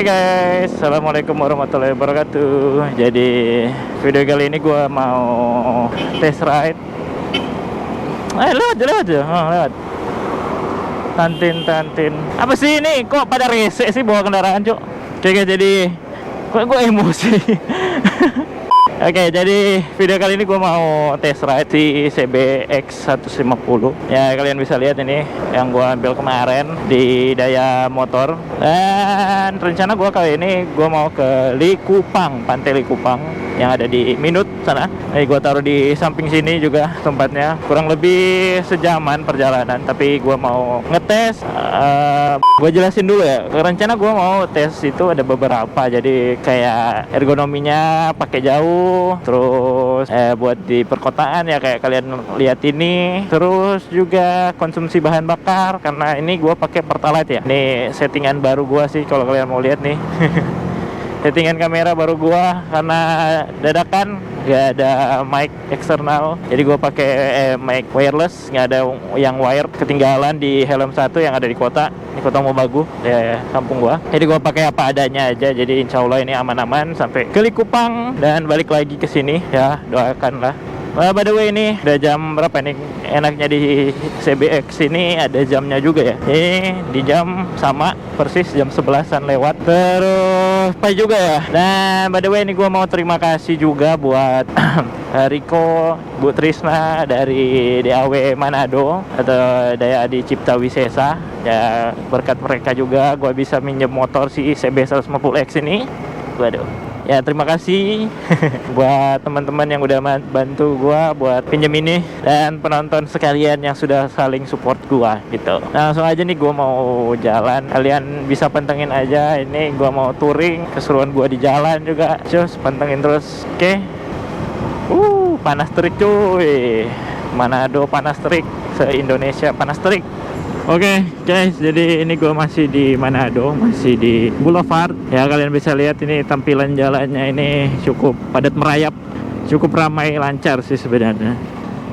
Oke guys, assalamualaikum warahmatullahi wabarakatuh. Jadi video kali ini gue mau test ride. Lewat aja, lewat. Tantin. Apa sih ini? Kok pada rese sih bawa kendaraan, Cuk? Oke, jadi kok gue emosi. Oke, jadi video kali ini gue mau test ride si CBX 150. Ya, kalian bisa lihat ini yang gue ambil kemarin di Daya Motor. Dan rencana gue kali ini gue mau ke Likupang, Pantai Likupang yang ada di Minut sana. Gue taruh di samping sini juga tempatnya. Kurang lebih sejaman perjalanan, tapi gue mau ngetes. Gue jelasin dulu ya. Rencana gue mau tes itu ada beberapa. Jadi kayak ergonominya pakai jauh, terus buat di perkotaan ya kayak kalian lihat ini. Terus juga konsumsi bahan bakar karena ini gue pakai Pertalite ya. Ini settingan baru gue sih kalau kalian mau lihat nih. Settingan kamera baru gua karena dadakan gak ada mic eksternal, jadi gua pakai mic wireless, nggak ada yang wire, ketinggalan di helm satu yang ada di kota Mobagu ya, kampung gua. Jadi gua pakai apa adanya aja, jadi insya Allah ini aman-aman sampai ke Likupang dan balik lagi ke sini ya, doakanlah. By the way, ini udah jam berapa nih? Enaknya di CBX ini ada jamnya juga ya. Ini di jam sama persis jam 11-an lewat. Terus apa juga ya. Dan by the way, ini gue mau terima kasih juga buat Riko, Bu Trisna dari DAW Manado atau Daya Adi Cipta Wisesa. Ya, berkat mereka juga gue bisa minjem motor si CB 150X ini. Waduh. Ya, terima kasih buat teman-teman yang udah bantu gua buat pinjem ini dan penonton sekalian yang sudah saling support gua gitu. Nah, langsung aja nih gua mau jalan. Kalian bisa pantengin aja, ini gua mau touring, keseruan gua di jalan juga. Cus, pantengin terus. Oke. Panas terik cuy. Manado panas terik, se-Indonesia panas terik. Oke guys, jadi ini gue masih di Manado, masih di Boulevard. Ya, kalian bisa lihat ini tampilan jalannya ini cukup padat merayap, cukup ramai lancar sih sebenarnya.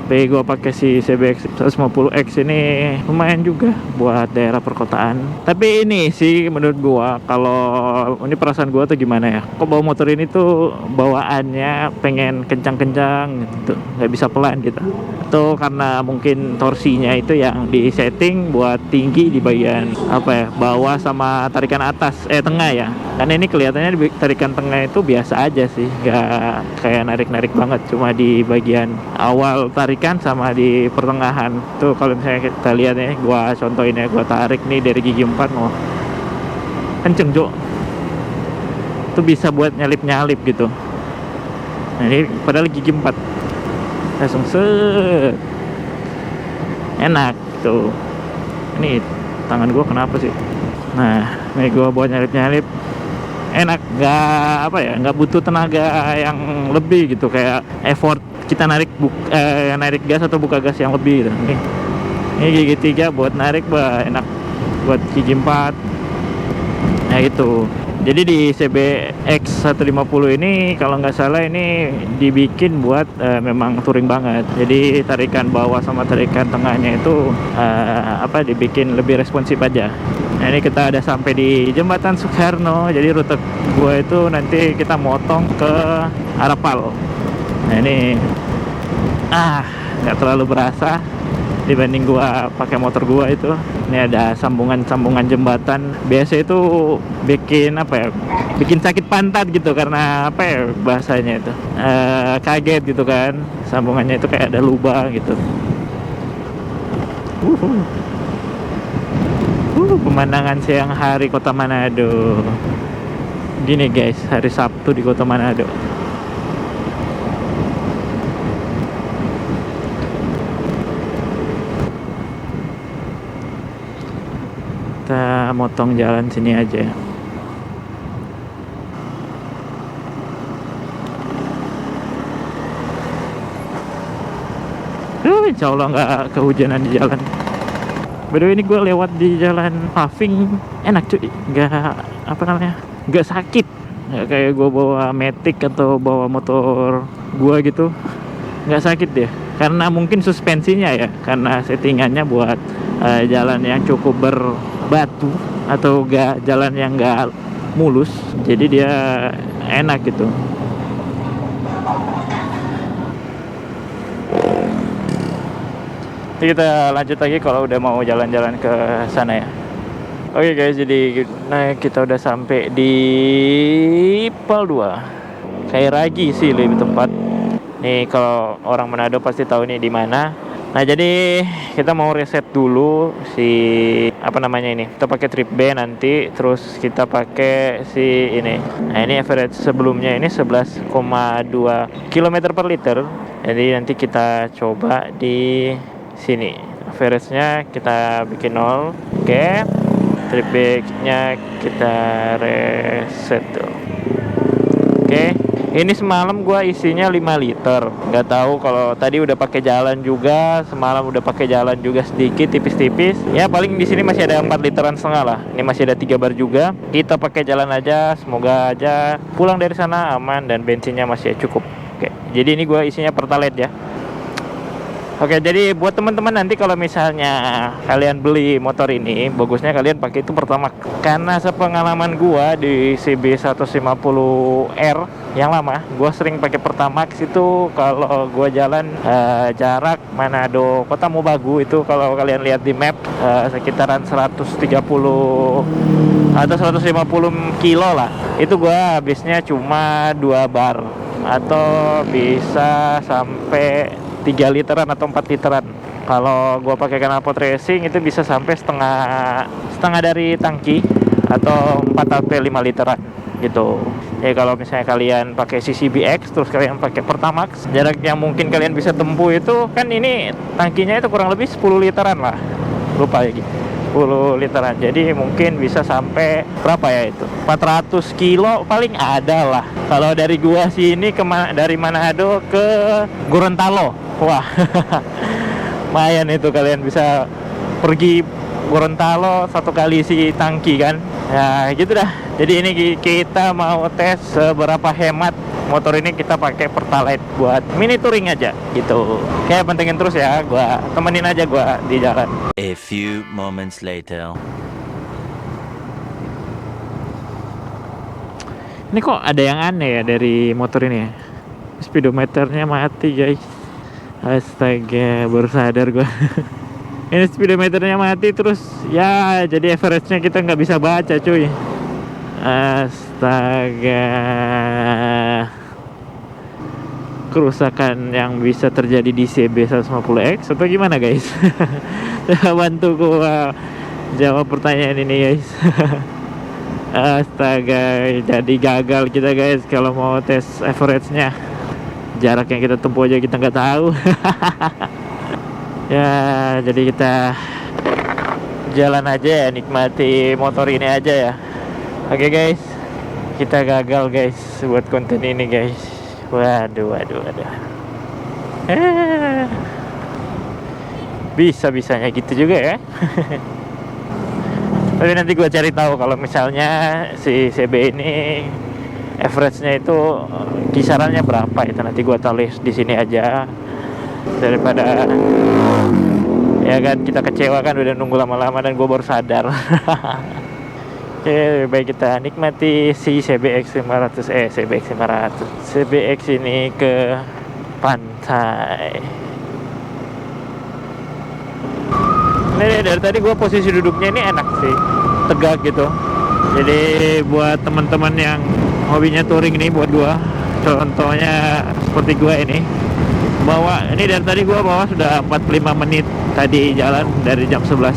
Tapi gue pakai si CBX 150X ini lumayan juga buat daerah perkotaan. Tapi ini sih menurut gue, kalau ini perasaan gue tuh gimana ya, kok bawa motor ini tuh bawaannya pengen kencang-kencang gitu, nggak bisa pelan gitu. Atau karena mungkin torsinya itu yang di setting buat tinggi di bagian apa ya, bawah sama tarikan atas, tengah ya. Karena ini kelihatannya di tarikan tengah itu biasa aja sih, nggak kayak narik-narik banget, cuma di bagian awal tarikan sama di pertengahan. Tuh kalau misalnya kita lihat ya, gua contohin ya, gua tarik nih dari gigi 4 mau kenceng Cuk. Itu bisa buat nyalip-nyalip gitu. Nah, ini padahal gigi 4 langsung set, enak tuh. Ini tangan gua kenapa sih? Nah, ini gua buat nyalip-nyalip enak, nggak butuh tenaga yang lebih gitu, kayak effort kita narik gas atau buka gas yang lebih gitu. Ini gigi 3 buat narik enak, buat gigi 4. Nah itu. Jadi di CBX 150 ini kalau nggak salah ini dibikin buat memang touring banget. Jadi tarikan bawah sama tarikan tengahnya itu dibikin lebih responsif aja. Nah, ini kita udah sampai di Jembatan Soekarno. Jadi rute gue itu nanti kita motong ke Arapal. Nah ini nggak terlalu berasa dibanding gua pakai motor gua itu. Ini ada sambungan jembatan. Biasa itu bikin bikin sakit pantat gitu, karena bahasanya itu kaget gitu kan, sambungannya itu kayak ada lubang gitu. Pemandangan siang hari Kota Manado. Gini guys, hari Sabtu di Kota Manado. Kita motong jalan sini aja. Insya Allah nggak kehujanan di jalan. By the way, ini gue lewat di jalan paving, enak cuy, nggak sakit, nggak kayak gue bawa Matic atau bawa motor gue gitu, nggak sakit deh. Karena mungkin suspensinya ya, karena settingannya buat jalan yang cukup berbatu atau jalan yang nggak mulus, jadi dia enak gitu. Nanti kita lanjut lagi kalau udah mau jalan-jalan ke sana ya. Oke guys, jadi kita udah sampai di Pal 2. Kayak Ragi sih lebih tepat. Nih kalau orang Manado pasti tahu nih di mana. Nah, jadi kita mau reset dulu si apa namanya ini. Kita pakai trip B nanti, terus kita pakai si ini. Nah, ini average sebelumnya ini 11,2 km per liter. Jadi nanti kita coba di sini. Average-nya kita bikin 0. Oke. Trip B-nya kita reset tuh. Oke. Ini semalam gua isinya 5 liter. Nggak tahu kalau tadi udah pakai jalan juga, semalam udah pakai jalan juga sedikit tipis-tipis. Ya paling di sini masih ada 4 literan setengah lah. Ini masih ada 3 bar juga. Kita pakai jalan aja, semoga aja pulang dari sana aman dan bensinnya masih cukup. Oke. Jadi ini gua isinya Pertalite ya. Oke, jadi buat teman-teman nanti kalau misalnya kalian beli motor ini, bagusnya kalian pakai itu Pertamax. Karena sepengalaman gua di CB 150R yang lama, gua sering pakai Pertamax itu kalau gua jalan jarak Manado Kota Mobagu itu kalau kalian lihat di map sekitaran 130 atau 150 kilo lah. Itu gua habisnya cuma 2 bar atau bisa sampai 3 literan atau 4 literan. Kalau gua pakai knalpot racing itu bisa sampai setengah dari tangki atau 4 sampai 5 literan gitu. Ya kalau misalnya kalian pakai CCBX terus kalian pakai Pertamax, jarak yang mungkin kalian bisa tempuh itu kan ini tangkinya itu kurang lebih 10 literan lah. Lupa ya gitu. 10 literan. Jadi mungkin bisa sampai berapa ya itu? 400 kilo paling ada lah. Kalau dari gua sini dari Manado ke Gorontalo. Wah. Lumayan itu kalian bisa pergi Gorontalo 1 kali isi tangki kan. Ya gitu dah. Jadi ini kita mau tes seberapa hemat motor ini kita pakai Pertalite buat mini touring aja gitu. Kayak pentingin terus ya, gua temenin aja gua di jalan. A few moments later. Ini kok ada yang aneh ya dari motor ini ya. Speedometernya mati guys. Astaga, baru sadar gua. Ini speedometernya mati terus ya jadi average-nya kita nggak bisa baca cuy. Astaga. Kerusakan yang bisa terjadi di CB 150X atau gimana guys? Bantu gua jawab pertanyaan ini guys. Astaga, jadi gagal kita guys kalau mau tes average-nya. Jarak yang kita tempuh aja kita nggak tahu. Ya jadi kita jalan aja ya, nikmati motor ini aja ya. Oke guys, kita gagal guys buat konten ini guys. Waduh. Bisa-bisanya gitu juga ya. Tapi nanti gue cari tahu kalau misalnya si CB ini average-nya itu kisarannya berapa itu, nanti gue tulis di sini aja daripada ya kan kita kecewa kan udah nunggu lama-lama dan gue baru sadar. Oke, baik kita nikmati si CBX 500 CBX ini ke pantai. Ini dari tadi gue posisi duduknya ini enak sih, tegak gitu. Jadi buat teman-teman yang hobinya touring nih, buat gue contohnya seperti gue ini bawa ini dari tadi gue bawa sudah 45 menit tadi jalan dari jam 11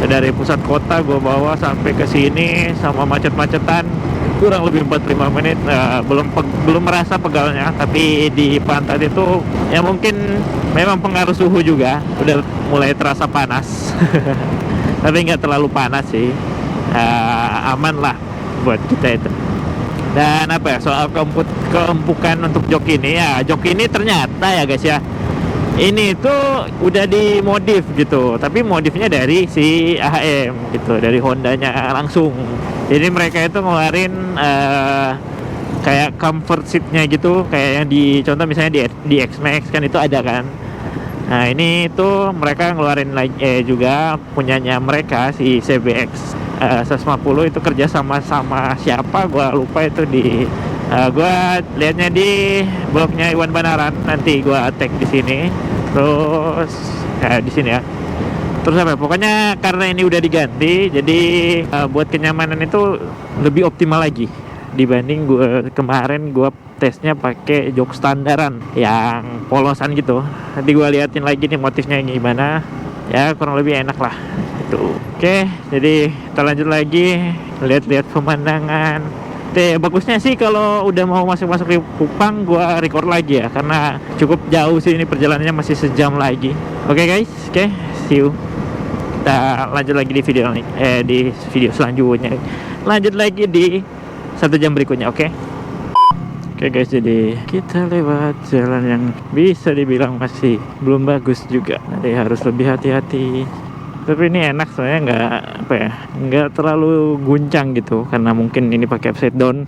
dari pusat kota gue bawa sampai ke sini sama macet-macetan kurang lebih 45 menit. Belum merasa pegalnya, tapi di pantai itu ya mungkin memang pengaruh suhu juga udah mulai terasa panas. Tapi nggak terlalu panas sih, aman lah buat kita itu. Dan apa ya, soal keempukan untuk jok ini ya, jok ini ternyata ya guys ya, ini tuh udah dimodif gitu, tapi modifnya dari si AHM gitu, dari Hondanya langsung. Jadi mereka itu ngeluarin kayak comfort seatnya gitu, kayak yang di contoh misalnya di X-Max kan itu ada kan. Nah ini tuh mereka ngeluarin lagi juga punyanya mereka si CBX 150 itu kerja sama siapa gua lupa itu di gua lihatnya di blognya Iwan Banaran, nanti gua tag di sini. Terus di sini ya. Terus apa? Pokoknya karena ini udah diganti, jadi buat kenyamanan itu lebih optimal lagi dibanding kemarin gue tesnya pakai jok standaran yang polosan gitu. Nanti gue liatin lagi nih motifnya gimana, ya kurang lebih enak lah itu. Oke, jadi kita lanjut lagi lihat-lihat pemandangan. Bagusnya sih kalau udah mau masuk di Kupang gue record lagi ya, karena cukup jauh sih ini, perjalanannya masih sejam lagi. Oke guys, see you. Kita lanjut lagi di video ini, di video selanjutnya, lanjut lagi di 1 jam berikutnya. Oke guys, jadi kita lewat jalan yang bisa dibilang masih belum bagus juga, nanti harus lebih hati-hati. Tapi ini enak soalnya nggak terlalu guncang gitu, karena mungkin ini pakai upside down.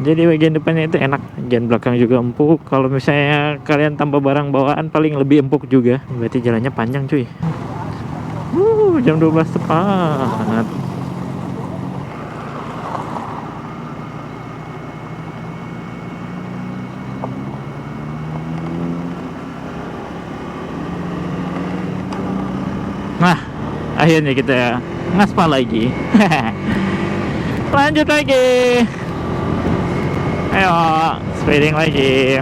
Jadi bagian depannya itu enak, bagian belakang juga empuk. Kalau misalnya kalian tambah barang bawaan paling lebih empuk juga. Berarti jalannya panjang cuy. Jam 12 tepat. Nah, akhirnya kita ngaspal lagi. Lanjut lagi. Ayo, speeding lagi.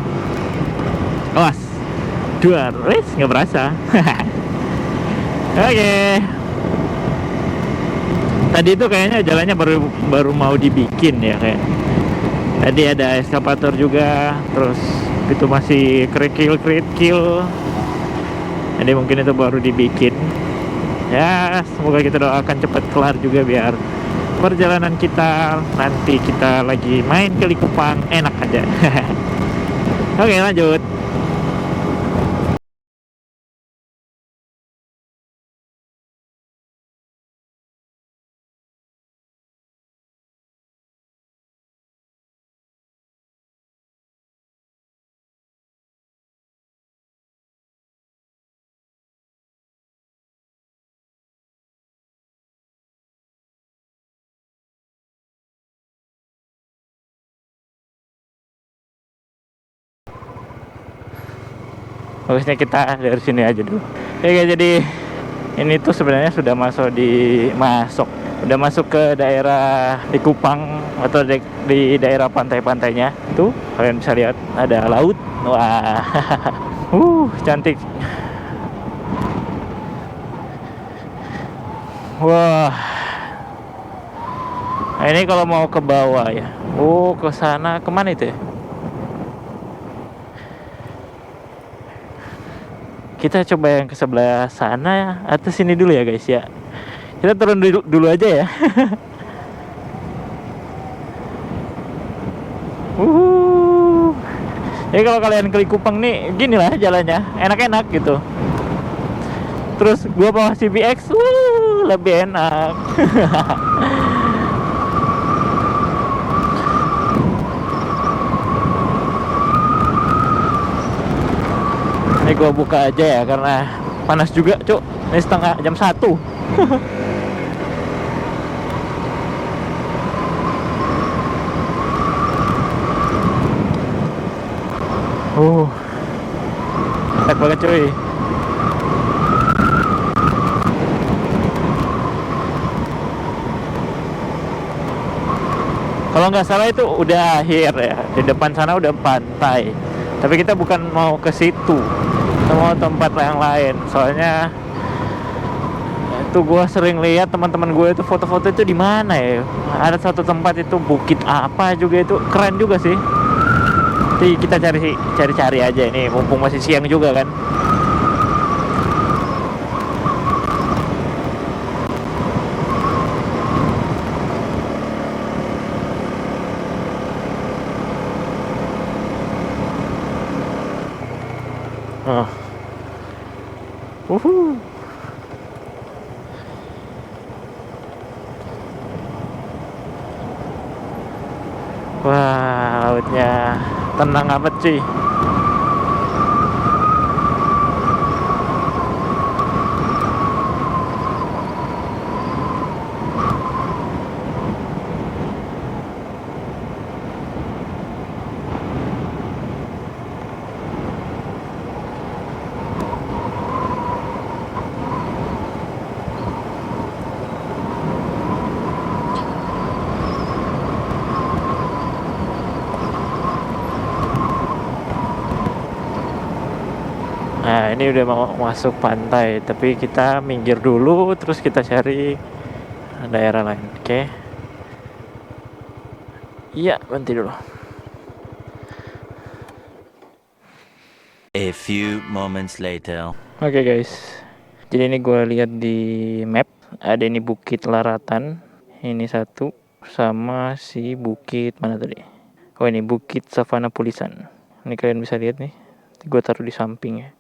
Awas. 2 race nggak berasa. Oke. Tadi itu kayaknya jalannya baru mau dibikin ya kayak. Tadi ada eskavator juga, terus itu masih kerikil. Jadi mungkin itu baru dibikin. Ya, semoga kita doakan cepat kelar juga biar perjalanan kita nanti kita lagi main ke Likupang enak aja. Oke, lanjut. Bagusnya kita dari sini aja dulu. Oke, jadi ini tuh sebenarnya sudah masuk ke daerah di Kupang atau di daerah pantai-pantainya. Tuh kalian bisa lihat ada laut. Wah. Cantik. Wah. Nah, ini kalau mau ke bawah ya. Ke sana, kemana itu ya? Kita coba yang ke sebelah sana ya, atau sini dulu ya guys ya. Kita turun dulu aja ya. Ya kalau kalian ke Likupang nih, gini lah jalannya, enak-enak gitu. Terus gua bawa CBX, lebih enak. Ini gua buka aja ya karena panas juga, Cuk. Ini jam 1. Enak banget cuy. Kalau nggak salah itu udah akhir ya. Di depan sana udah pantai. Tapi kita bukan mau ke situ, kita mau tempat yang lain. Soalnya itu gue sering lihat teman-teman gue itu foto-foto itu di mana ya. Ada satu tempat itu bukit apa juga, itu keren juga sih. Jadi kita cari aja ini, mumpung masih siang juga kan. Wah, lautnya tenang amat cuy. Nah, ini udah mau masuk pantai, tapi kita minggir dulu, terus kita cari daerah lain. Oke. Iya, berhenti dulu. A few moments later. Oke guys, jadi ini gue lihat di map, ada ini Bukit Laratan, ini satu, sama si bukit mana tadi? Oh ini Bukit Savana Pulisan. Ini kalian bisa lihat nih, gue taruh di samping ya.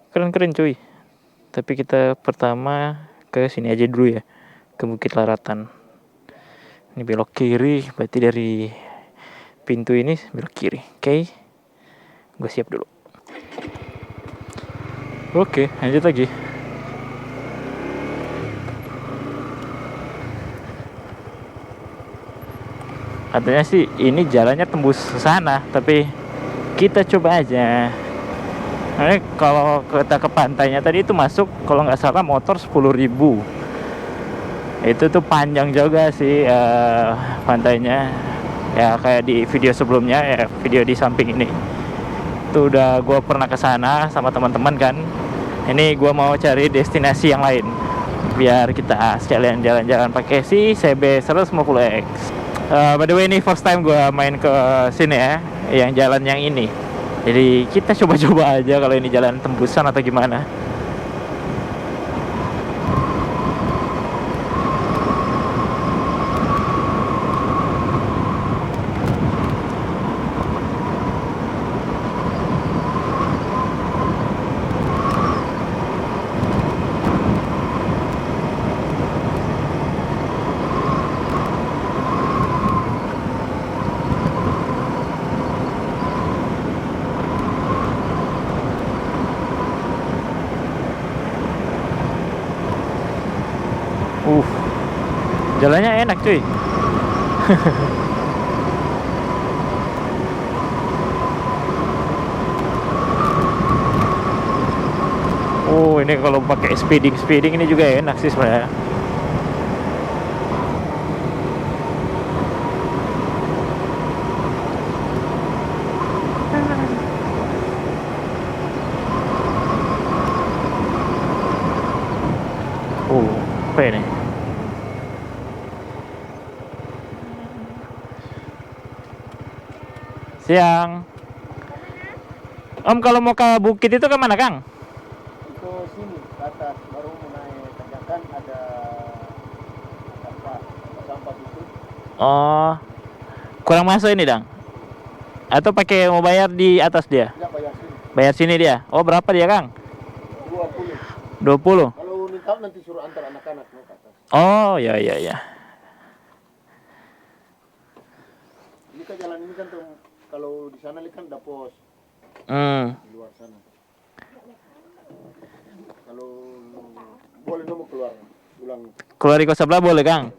Keren-keren cuy. Tapi kita pertama ke sini aja dulu ya, ke Bukit Laratan. Ini belok kiri, berarti dari pintu ini belok kiri. Oke, gue siap dulu. Oke, lanjut lagi. Katanya sih ini jalannya tembus ke sana, tapi kita coba aja. Nah, kalau kita ke pantainya tadi itu masuk, kalau nggak salah motor 10.000. Itu tuh panjang juga sih pantainya. Ya kayak di video sebelumnya ya, video di samping ini. Itu udah gue pernah ke sana sama teman-teman kan. Ini gue mau cari destinasi yang lain biar kita sekalian jalan-jalan pakai si CB 150X. By the way, ini first time gue main ke sini ya, yang jalan yang ini. Jadi kita coba-coba aja kalau ini jalan tembusan atau gimana. Jalannya enak cuy. Oh ini kalau pakai speeding ini juga enak sih sebenarnya. Apa ini? Siang. Om, kalau mau ke bukit itu kemana, Kang? Itu sini ke atas, baru mau naik tanjakan ada sampah gitu. Oh, kurang masuk ini, Dang? Atau pakai mau bayar di atas dia? Ya bayar sini. Bayar sini dia. Oh, berapa dia, Kang? 20. 20. Kalau nikah nanti suruh antar anak-anak ke atas. Oh, ya ya ya. Ini kan jalan ini kan kalau di sana kan ada pos di luar sana. Kalau boleh mau keluar pulang. Keluar di kos sebelah boleh, Kang?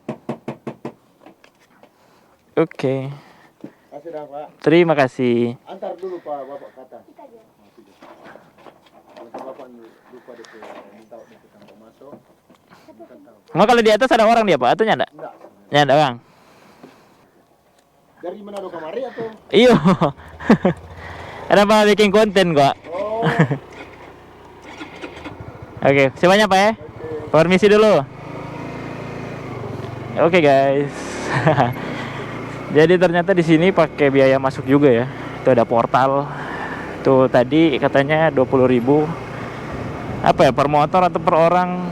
Oke. Kasih dah Pak. Terima kasih. Antar dulu Pak Bapak ke atas. Kalau Bapak lupa minta tanpa masuk. Mau kalau di atas ada orang dia, Pak? Atau nyanda? Enggak. Nyanda, Kang? Dari mana do kamari atau? Iyo. Ada apa bikin konten kok? Oh. Oke, semuanya Pak ya. Permisi dulu. Oke guys. Jadi ternyata di sini pakai biaya masuk juga ya. Itu ada portal. Tuh tadi katanya 20.000. Apa ya, per motor atau per orang?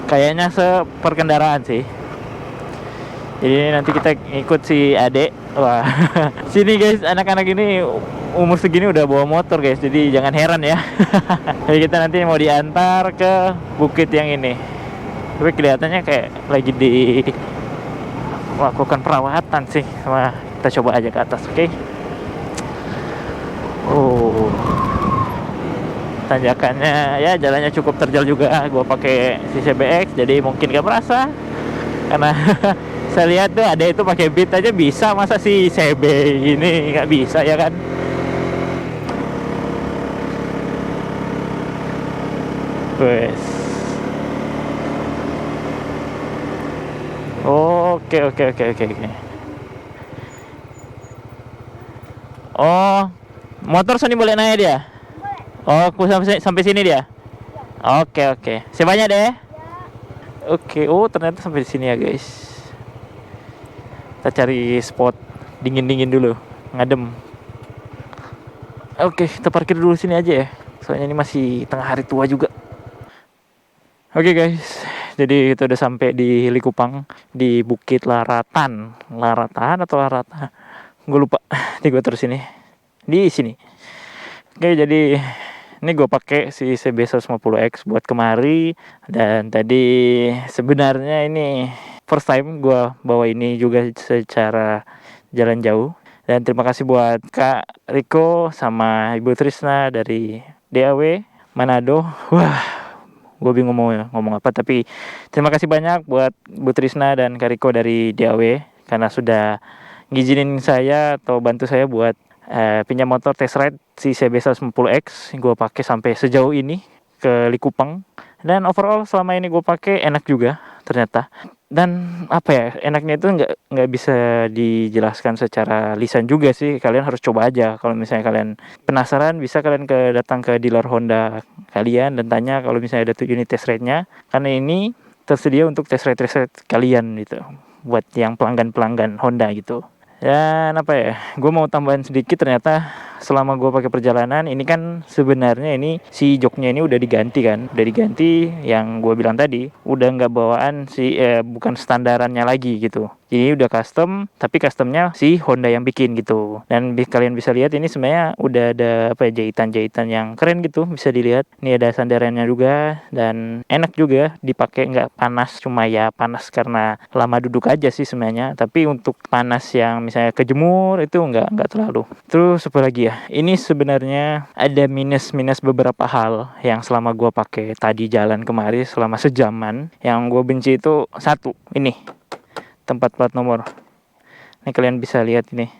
Kayaknya seper kendaraan sih. Jadi nanti kita ikut si adek. Wah, sini guys, anak-anak ini umur segini udah bawa motor guys. Jadi jangan heran ya. Jadi kita nanti mau diantar ke bukit yang ini. Tapi kelihatannya kayak lagi di melakukan perawatan sih. Sama kita coba aja ke atas, oke? Oh, tanjakannya ya jalannya cukup terjal juga. Gua pakai si CBX, jadi mungkin gak merasa karena saya lihat tuh ada itu pakai Beat aja bisa, masa si CB ini nggak bisa ya kan? Wes. Oke. Oh, motor Sony boleh naik dia? Oh, aku sampai sini dia. Oke, oke. Sebanyak deh. Oke, oh ternyata sampai sini ya guys. Kita cari spot dingin-dingin dulu, ngadem. Oke, kita parkir dulu sini aja ya. Soalnya ini masih tengah hari tua juga. Oke guys, jadi kita udah sampai di Likupang, di Bukit Laratan. Laratan atau Larata? Gue lupa. Nanti gue terus ini. Di sini. Oke, jadi ini gue pakai si CB150X buat kemari. Dan tadi sebenarnya ini first time gue bawa ini juga secara jalan jauh. Dan terima kasih buat Kak Riko sama Ibu Trisna dari DAW Manado. Wah, gue bingung mau ngomong apa, tapi terima kasih banyak buat Bu Trisna dan Kak Riko dari DAW karena sudah ngizinin saya atau bantu saya buat pinjam motor test ride si CB150X yang gue pakai sampai sejauh ini ke Likupang. Dan overall selama ini gue pakai enak juga ternyata. Dan apa ya, enaknya itu nggak bisa dijelaskan secara lisan juga sih. Kalian harus coba aja. Kalau misalnya kalian penasaran, bisa kalian datang ke dealer Honda kalian dan tanya kalau misalnya ada tuh unit test ride-nya. Karena ini tersedia untuk test ride kalian gitu, buat yang pelanggan Honda gitu. Dan apa ya, gue mau tambahin sedikit, ternyata selama gue pakai perjalanan ini kan sebenarnya ini si joknya ini udah diganti kan, udah diganti yang gue bilang tadi, udah nggak bawaan si bukan standarannya lagi gitu. Jadi udah custom, tapi customnya si Honda yang bikin gitu. Dan kalian bisa lihat ini sebenarnya udah ada apa ya, jahitan-jahitan yang keren gitu, bisa dilihat. Ini ada sandarannya juga dan enak juga dipakai, nggak panas, cuma ya panas karena lama duduk aja sih sebenarnya. Tapi untuk panas yang misalnya kejemur itu nggak terlalu. Terus apa lagi ya? Ini sebenarnya ada minus beberapa hal yang selama gue pakai tadi jalan kemari selama sejaman. Yang gue benci itu satu, ini tempat plat nomor. Ini kalian bisa lihat ini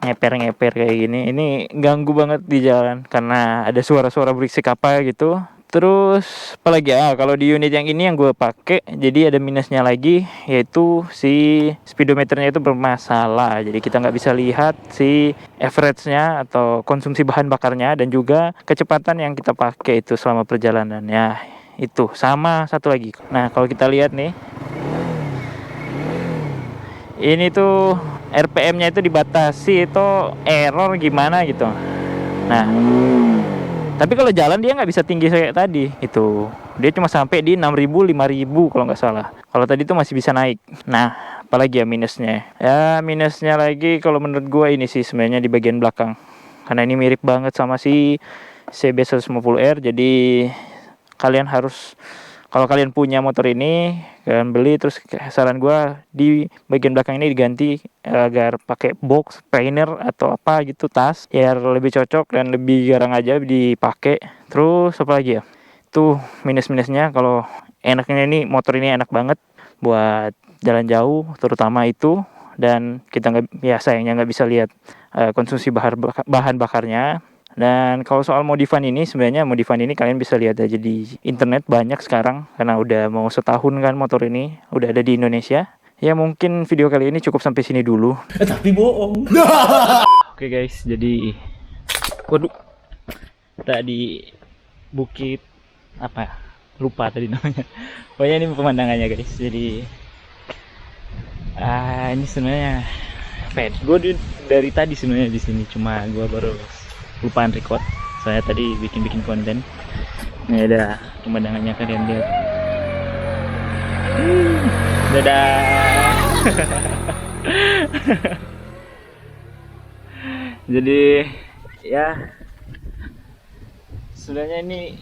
ngeper kayak gini. Ini ganggu banget di jalan karena ada suara-suara berisik apa gitu. Terus apalagi ya, kalau di unit yang ini yang gue pakai, jadi ada minusnya lagi, yaitu si speedometernya itu bermasalah. Jadi kita nggak bisa lihat si average-nya atau konsumsi bahan bakarnya dan juga kecepatan yang kita pakai itu selama perjalanan. Ya itu sama satu lagi. Nah kalau kita lihat nih, ini tuh RPM-nya itu dibatasi, itu error gimana gitu. Nah, tapi kalau jalan dia nggak bisa tinggi kayak tadi. Itu dia cuma sampai di 6.000, 5.000 kalau nggak salah. Kalau tadi tuh masih bisa naik. Nah, apalagi ya minusnya? Ya minusnya lagi kalau menurut gue ini sih sebenarnya di bagian belakang. Karena ini mirip banget sama si CB150R. Jadi kalian harus, kalau kalian punya motor ini, kalian beli, terus saran gue di bagian belakang ini diganti agar pakai box, trainer atau apa gitu, tas, biar lebih cocok dan lebih garang aja dipakai. Terus apa lagi ya? Tuh minus-minusnya. Kalau enaknya ini, motor ini enak banget buat jalan jauh, terutama itu. Dan kita sayangnya nggak bisa lihat konsumsi bahan bakarnya. Dan kalau soal modifan ini, sebenarnya modifan ini kalian bisa lihat aja di internet, banyak sekarang karena udah mau setahun kan motor ini udah ada di Indonesia. Ya mungkin video kali ini cukup sampai sini dulu. Tapi bohong. Oke guys, jadi waduh, tadi bukit apa? Lupa tadi namanya. Pokoknya ini pemandangannya guys. Jadi ini sebenarnya gue dari tadi sebenarnya di sini, cuma gue baru lupaan record. Saya tadi bikin konten. Ini ada pemandangannya, kalian lihat. Dadah. Jadi ya sebenarnya ini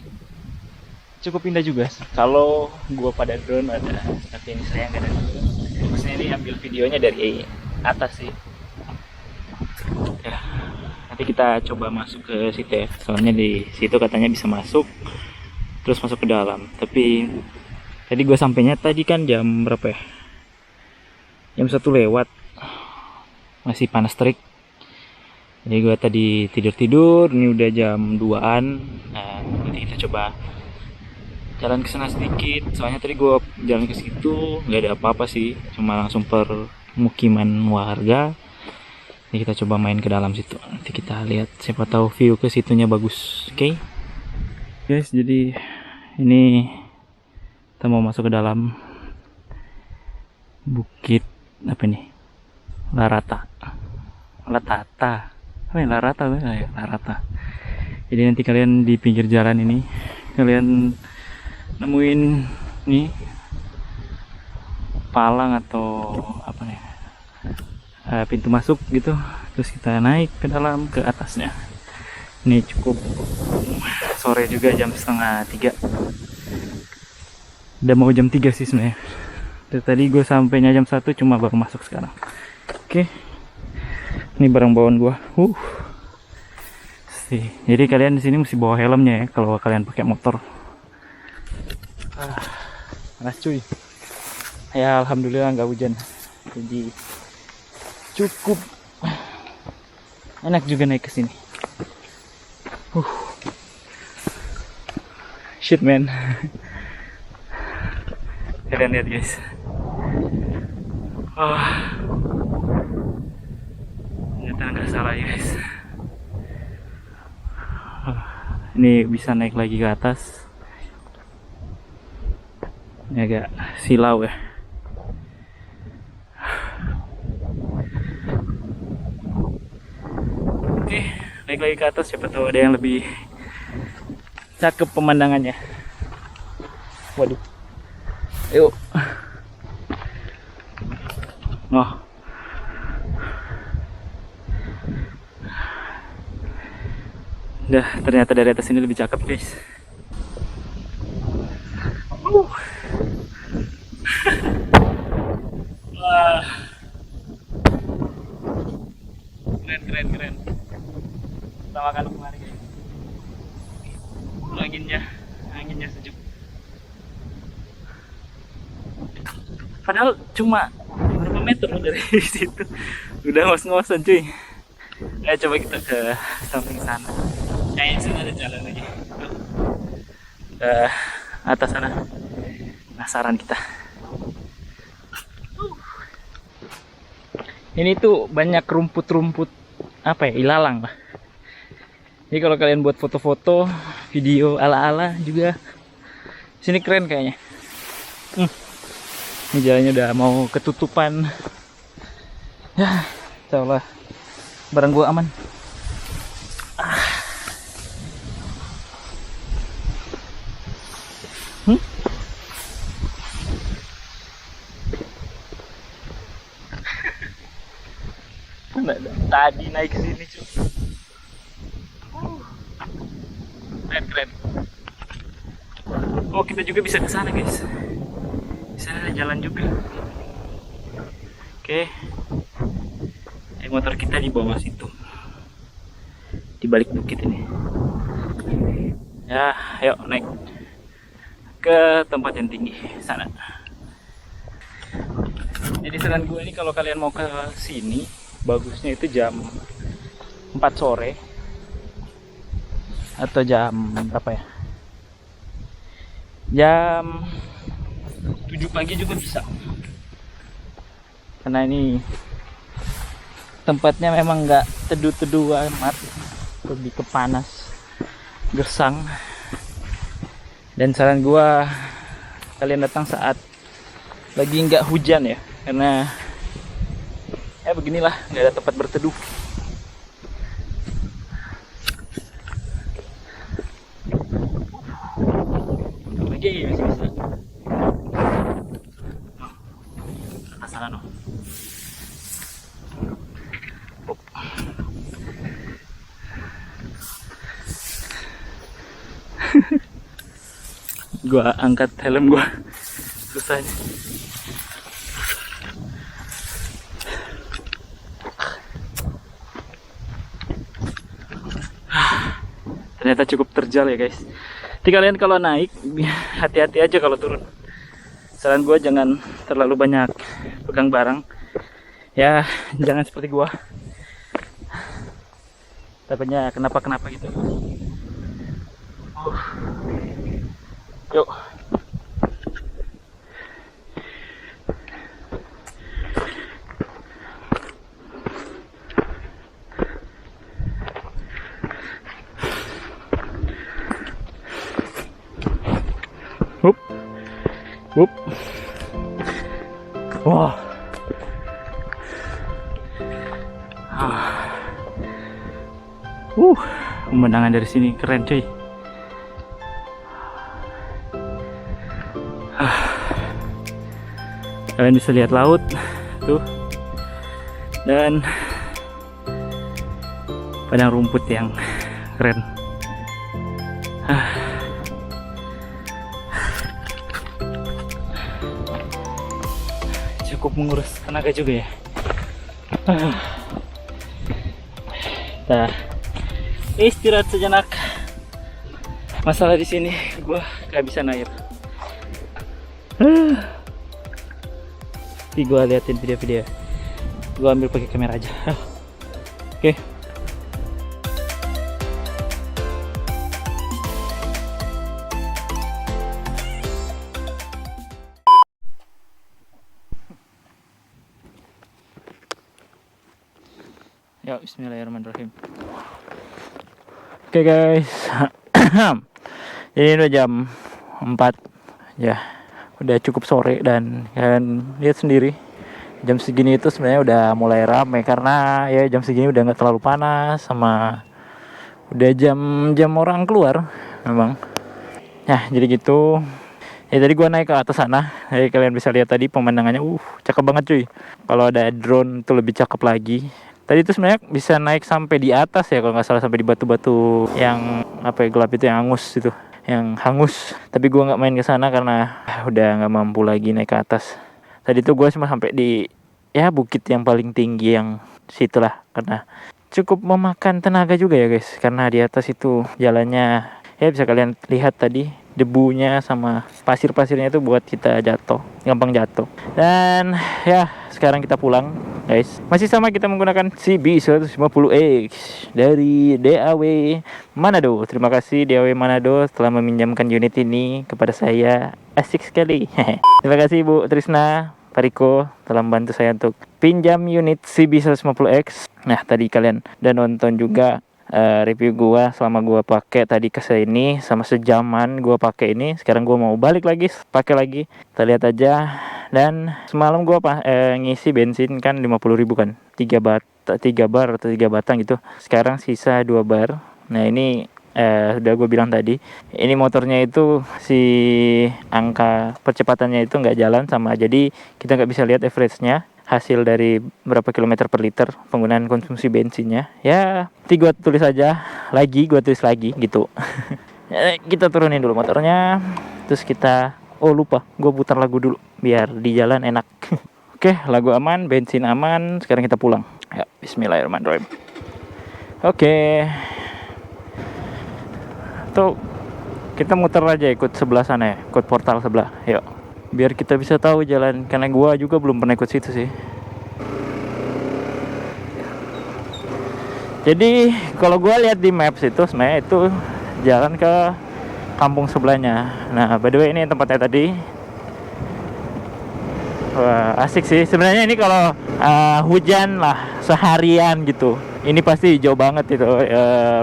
cukup indah juga kalau gua pada drone ada, tapi ini saya nggak ada. Maksudnya ini ambil videonya dari atas sih. Ya, nanti kita coba masuk ke situ ya, soalnya di situ katanya bisa masuk terus masuk ke dalam. Tapi tadi gue sampainya tadi kan jam berapa ya, jam 1 lewat, masih panas terik. Jadi gue tadi tidur, ini udah jam 2an. Nah nanti kita coba jalan ke sana sedikit, soalnya tadi gue jalan ke situ nggak ada apa-apa sih, cuma langsung permukiman warga. Jadi kita coba main ke dalam situ. Nanti kita lihat, siapa tahu view ke situnya bagus. Oke. Guys, jadi ini kita mau masuk ke dalam bukit apa ini? Larata. Apa ya Larata? Ya, Larata. Jadi nanti kalian di pinggir jalan ini kalian nemuin nih palang atau apa nih? Pintu masuk gitu. Terus kita naik ke dalam ke atasnya. Ini cukup sore juga, jam 2:30. Udah mau jam 3 sih sebenarnya. Dari tadi gue sampainya jam 1, cuma baru masuk sekarang. Oke. Ini barang bawaan gue. Jadi kalian di sini mesti bawa helmnya ya kalau kalian pakai motor. Panas cuy. Ya alhamdulillah nggak hujan. Jadi cukup enak juga naik ke sini. Shit man. Kalian lihat guys. Ternyata nggak salah ya guys. Ini bisa naik lagi ke atas. Ini agak silau ya. Oke, naik lagi ke atas, siapa tahu ada yang lebih cakep pemandangannya. Waduh. Yuk. Dah, ternyata dari atas ini lebih cakep guys. Wah. Keren. Pertama kali kemarin guys. Anginnya sejuk. Padahal cuma berapa meter dari situ. Udah ngos-ngosan cuy. Ayo coba kita ke samping sana. Kayaknya sana ada jalan lagi. Ke atas sana. Penasaran kita. Ini tuh banyak rumput-rumput apa ya, ilalang lah. Jadi kalau kalian buat foto-foto, video ala-ala juga sini keren kayaknya. Ini jalannya udah mau ketutupan. Ya, insyaallah barang gua aman. Tadi naik sini cuy. Keren. Oh, kita juga bisa ke sana guys. Di sana ada jalan juga. Oke. Motor kita di bawah situ. Di balik bukit ini. Ya, ayo naik ke tempat yang tinggi sana. Jadi saran gue ini kalau kalian mau ke sini, bagusnya itu jam 4 sore atau jam berapa ya? Jam 7 pagi juga bisa. Karena ini tempatnya memang nggak teduh-teduh amat, lebih ke panas, gersang. Dan saran gua kalian datang saat lagi nggak hujan ya, karena ya beginilah, nggak ada tempat berteduh. Lagi masih bisa. Atas sana noh. Gua angkat helm gua susah aja. Ternyata cukup terjal ya guys. Jadi kalian kalau naik hati-hati aja kalau turun. Saran gua jangan terlalu banyak pegang barang. Ya jangan seperti gua. Takutnya kenapa-kenapa gitu. Yuk. Up. Wah. Pemandangan dari sini keren cuy. Kalian bisa lihat laut tuh, dan padang rumput yang keren. Cukup menguras tenaga juga ya. Nah, istirahat sejenak. Masalah di sini gua kehabisan air. Nanti gua liatin video-video. Gua ambil pakai kamera aja. Oke. Ya, bismillahirrahmanirrahim. Oke guys. Ini udah jam 4 ya. Udah cukup sore, dan kalian lihat sendiri jam segini itu sebenarnya udah mulai ramai, karena ya jam segini udah nggak terlalu panas, sama udah jam orang keluar memang. Nah jadi gitu ya, tadi gua naik ke atas sana. Jadi kalian bisa lihat tadi pemandangannya cakep banget cuy. Kalau ada drone tuh lebih cakep lagi. Tadi itu sebenarnya bisa naik sampai di atas ya, kalau nggak salah, sampai di batu-batu yang apa ya, gelap itu, yang hangus. Tapi gue nggak main ke sana karena udah nggak mampu lagi naik ke atas. Tadi tuh gue cuma sampai di ya bukit yang paling tinggi yang situlah, karena cukup memakan tenaga juga ya guys, karena di atas itu jalannya ya bisa kalian lihat tadi, debunya sama pasir-pasirnya itu buat kita gampang jatuh. Dan ya sekarang kita pulang guys. Masih sama kita menggunakan CB150X dari DAW Manado. Terima kasih DAW Manado telah meminjamkan unit ini kepada saya. Asik sekali. Terima kasih Bu Trisna, Pak Riko telah membantu saya untuk pinjam unit CB150X. Nah tadi kalian udah nonton juga review gua selama gua pakai tadi ke sini, sama sejaman gua pakai ini. Sekarang gua mau balik lagi pakai lagi, kita lihat aja. Dan semalam gua ngisi bensin kan 50.000 kan, 3 bar atau 3 batang gitu. Sekarang sisa 2 bar. Nah ini udah gue bilang tadi, ini motornya itu si angka percepatannya itu nggak jalan sama, jadi kita nggak bisa lihat average-nya, hasil dari berapa kilometer per liter penggunaan konsumsi bensinnya. Ya nanti gue tulis lagi gitu. Kita turunin dulu motornya, terus kita lupa gue putar lagu dulu biar di jalan enak. Oke, lagu aman, bensin aman, sekarang kita pulang ya. Bismillahirrahmanirrahim. Oke, tuh kita muter aja ikut sebelah sana ya, ikut portal sebelah, yuk, biar kita bisa tahu jalan, karena gua juga belum pernah ikut situ sih. Jadi kalau gua lihat di maps itu sebenarnya itu jalan ke kampung sebelahnya. Nah by the way ini tempatnya tadi. Wah asik sih sebenarnya ini kalau hujan lah seharian gitu. Ini pasti hijau banget itu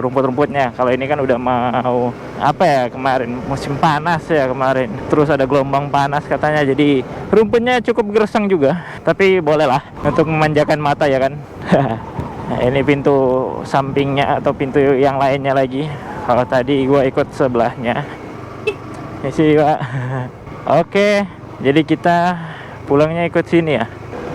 rumput-rumputnya. Kalau ini kan udah mau apa ya, kemarin musim panas ya kemarin. Terus ada gelombang panas katanya, jadi rumputnya cukup gersang juga. Tapi boleh lah untuk memanjakan mata ya kan. Nah, ini pintu sampingnya atau pintu yang lainnya lagi. Kalau tadi gua ikut sebelahnya. Ini sih Pak. Oke, jadi kita pulangnya ikut sini ya.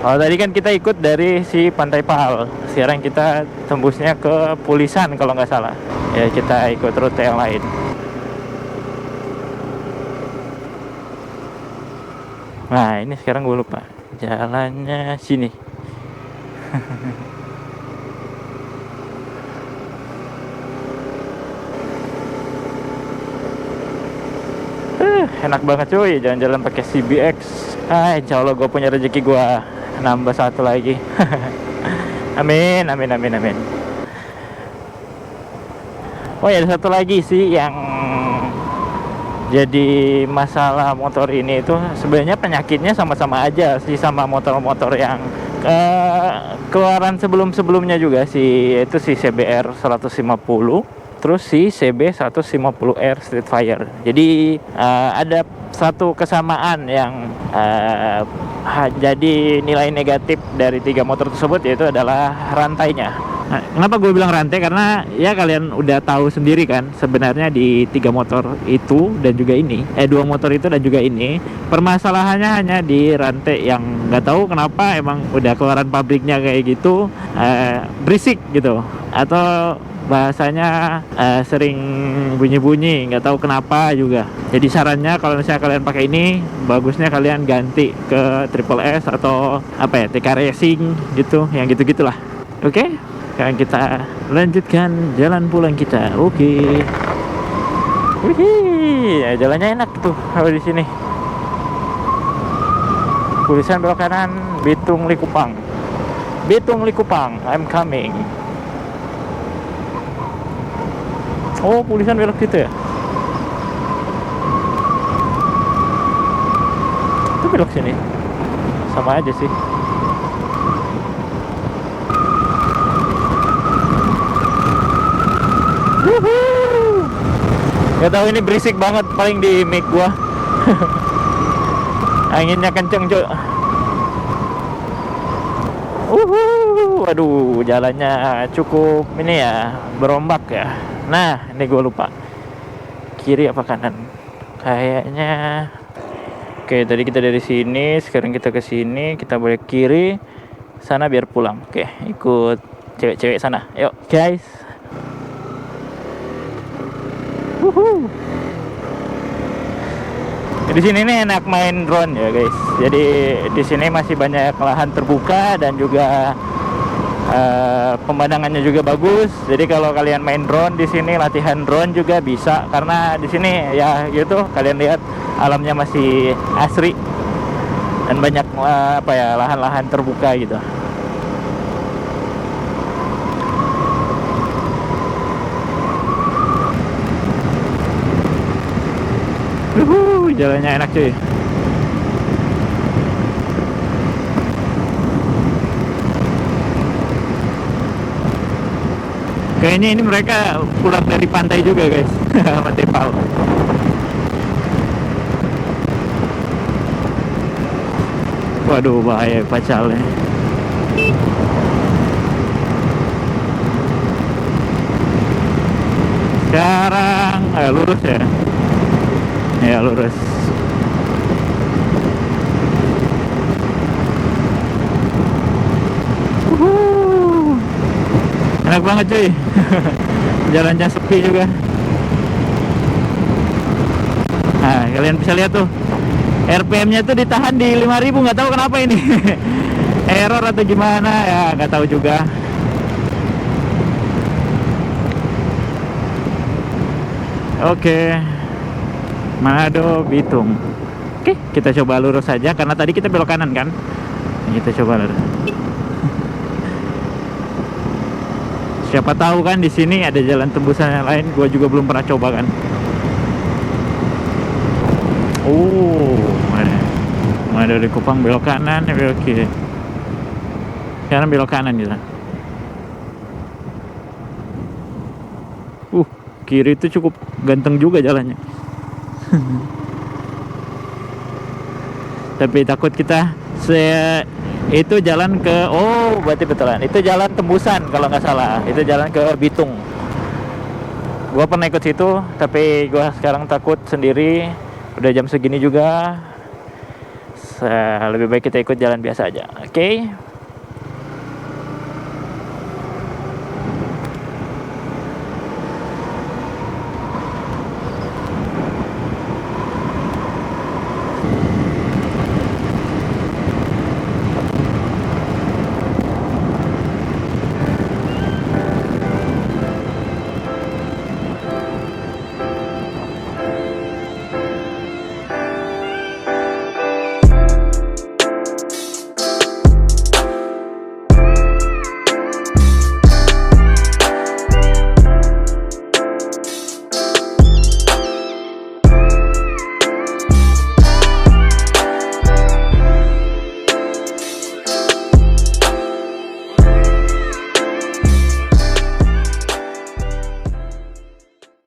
Kalau tadi kan kita ikut dari si Pantai Pahal, sekarang kita tembusnya ke Pulisan kalau nggak salah. Ya kita ikut rute yang lain. Nah ini sekarang gue lupa jalannya sini. Enak banget cuy jalan-jalan pakai CBX. Insya Allah gue punya rezeki, gue nambah satu lagi. Amin. Oh ya, ada satu lagi sih yang jadi masalah motor ini itu sebenarnya penyakitnya sama-sama aja sih sama motor-motor yang keluaran sebelum-sebelumnya juga sih, yaitu si CBR 150. terus si CB 150R Streetfire. Jadi ada satu kesamaan yang jadi nilai negatif dari 3 motor tersebut, yaitu adalah rantainya. Nah, kenapa gue bilang rantai? Karena ya kalian udah tahu sendiri kan, sebenarnya di 3 motor itu dan juga ini, 2 motor itu dan juga ini, permasalahannya hanya di rantai yang nggak tahu kenapa emang udah keluaran pabriknya kayak gitu, berisik gitu, atau bahasanya sering bunyi-bunyi, nggak tahu kenapa juga. Jadi sarannya kalau misalnya kalian pakai ini, bagusnya kalian ganti ke Triple S atau apa ya, TK Racing gitu, yang gitu-gitulah. Oke, sekarang kita lanjutkan jalan pulang kita. Oke. Wih, ya, jalannya enak tuh kalau di sini. Tulisan belok kanan, Bitung Likupang. Bitung Likupang, I'm coming. Oh, tulisan belok situ ya? Itu belok sini. Sama aja sih. Gak tahu ini berisik banget paling di mic gua. Anginnya kenceng, Cuk. Waduh, jalannya cukup ini ya, berombak ya. Nah, ini gue lupa. Kiri apa kanan? Kayaknya. Oke, tadi kita dari sini, sekarang kita ke sini, kita boleh kiri sana biar pulang. Oke, ikut cewek-cewek sana. Yuk, guys. Di sini nih enak main drone ya, guys. Jadi di sini masih banyak lahan terbuka dan juga pemandangannya juga bagus. Jadi kalau kalian main drone di sini, latihan drone juga bisa, karena di sini ya gitu, kalian lihat alamnya masih asri dan banyak lahan-lahan terbuka gitu. Jalannya enak cuy. Kayaknya ini mereka pulang dari pantai juga, guys. Pantai Pal. Waduh, bahaya pacalnya. Sekarang lurus ya. Ya, lurus. Enak banget cuy. Jalannya sepi juga. Nah, kalian bisa lihat tuh, RPM-nya tuh ditahan di 5.000, nggak tahu kenapa ini. Error atau gimana ya, nggak tahu juga. Oke, Manado Bitung. Oke, kita coba lurus saja karena tadi kita belok kanan kan. Kita coba lurus. Siapa tahu kan di sini ada jalan tembusan yang lain, gua juga belum pernah coba kan. Ada di Kupang belok kanan, belok kiri. Sekarang belok kanan gitu. Kiri itu cukup ganteng juga jalannya. Tapi takut kita itu jalan ke, berarti betulan itu jalan tembusan kalau nggak salah, itu jalan ke Bitung. Gua pernah ikut situ, tapi gua sekarang takut sendiri, udah jam segini juga. Lebih baik kita ikut jalan biasa aja. Oke.